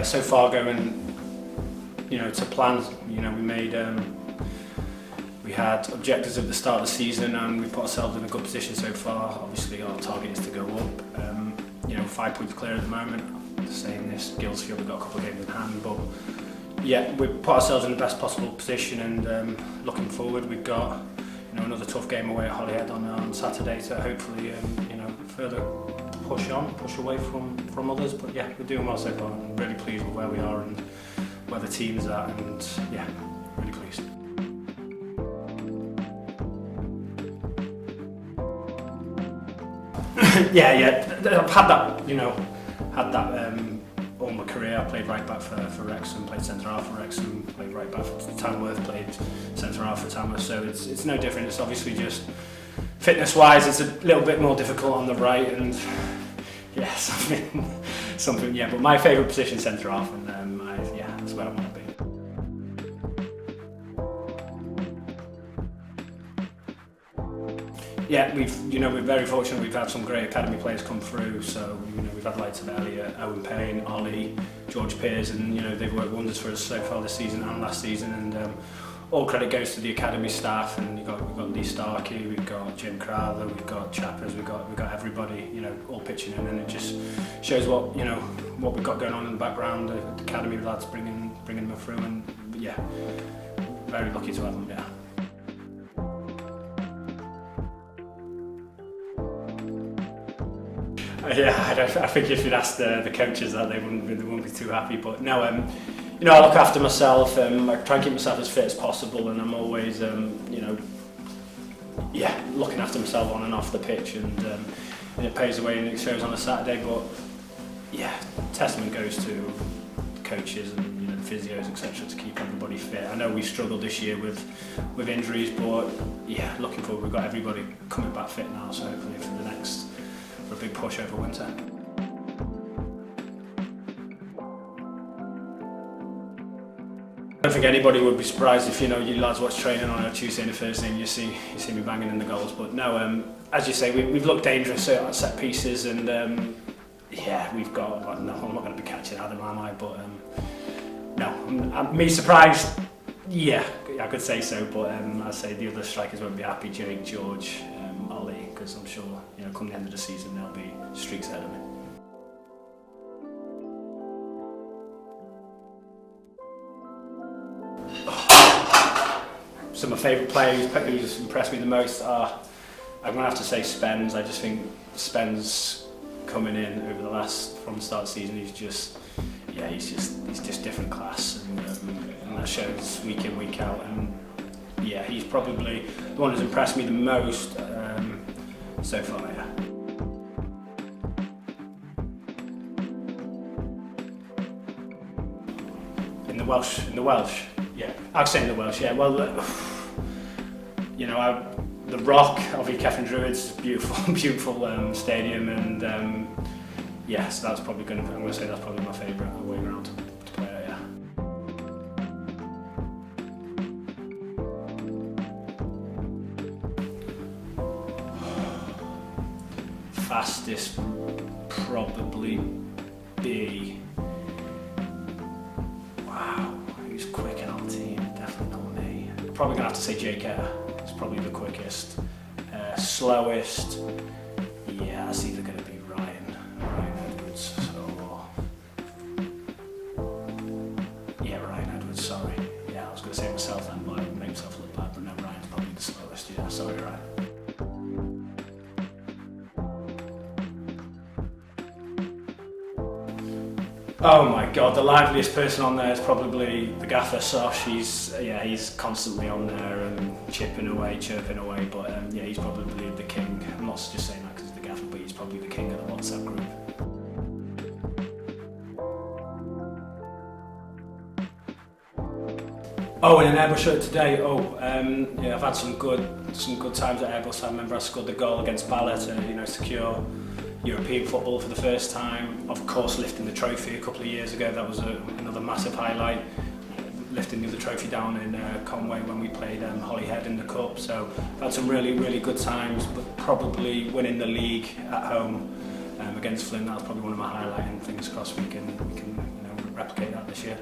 So far going, to plan, we had objectives at the start of the season and we put ourselves in a good position so far. Obviously our target is to go up. 5 points clear at the moment. Saying this, Guildford have got a couple of games in hand, but yeah, we've put ourselves in the best possible position and looking forward, we've got another tough game away at Holyhead on Saturday to hopefully further push away from others. But yeah, we're doing well so far. I'm really pleased with where we are and where the team's at, and yeah, really pleased. yeah, I've had that, all my career. I played right back for Wrexham, played centre half for Wrexham, played right back for Tamworth, played centre half for Tamworth. So it's no different. It's obviously just fitness-wise, it's a little bit more difficult on the right, and yeah, something. Yeah, but my favourite position is centre half, and that's where I want to be. Yeah, we're very fortunate. We've had some great academy players come through. So we've had lights of Elliot, Owen Payne, Ollie, George Pears, and they've worked wonders for us so far this season and last season. And all credit goes to the academy staff. And we've got Lee Starkey, we've got Jim Crowther, we've got Chappers, we've got everybody, all pitching in, and it just shows what we've got going on in the background. The academy lads bringing them through, and yeah, very lucky to have them. Yeah. Yeah, I think if you'd ask the coaches that, they wouldn't be too happy. But no, I look after myself. I try and keep myself as fit as possible, and I'm always, looking after myself on and off the pitch, and it pays away and it shows on a Saturday. But yeah, testament goes to the coaches and physios, etc., to keep everybody fit. I know we've struggled this year with injuries, but yeah, looking forward, we've got everybody coming back fit now, so hopefully for a big push over winter. I don't think anybody would be surprised if you lads watch training on a Tuesday and a Thursday and you see me banging in the goals. But no, as you say, we've looked dangerous at set pieces, and we've got. No, I'm not going to be catching Adam, am I? But no, me surprised. Yeah, I could say so. But I'd say the other strikers won't be happy. Jake, George, Ollie, because I'm sure come the end of the season there'll be streaks ahead of me. So my favourite player who's impressed me the most I'm going to have to say Spence. I just think Spence coming in over from the start of the season, he's just different class, and that shows week in, week out. And yeah, he's probably the one who's impressed me the most so far. Yeah. In the Welsh. Yeah, I'd say in the Welsh. Yeah, well, the Rock of Kefin Druids, beautiful stadium, and so that's probably I'm going to say that's probably my favourite away ground to play at. Yeah. Fastest probably be. Wow, who's quick in our team? Definitely not me. Probably gonna have to say Jake Etta. It's probably the quickest. Slowest. Yeah, that's either gonna be Ryan Edwards or Ryan Edwards. Sorry. Yeah, I was gonna say it myself then, but I made myself look bad. But no, Ryan's probably the slowest. Yeah, sorry, Ryan. Oh my God, the liveliest person on there is probably the gaffer, Sosh. He's constantly on there and chipping away, chirping away, but he's probably the king. I'm not just saying that because he's the gaffer, but he's probably the king of the WhatsApp group. Oh, and an Airbus shirt today. I've had some good times at Airbus. I remember I scored the goal against Bala to secure European football for the first time. Of course, lifting the trophy a couple of years ago, that was another massive highlight. Lifting the other trophy down in Conway when we played Holyhead in the cup. So I've had some really, really good times, but probably winning the league at home against Flynn, that was probably one of my highlights, and fingers crossed we can replicate that this year.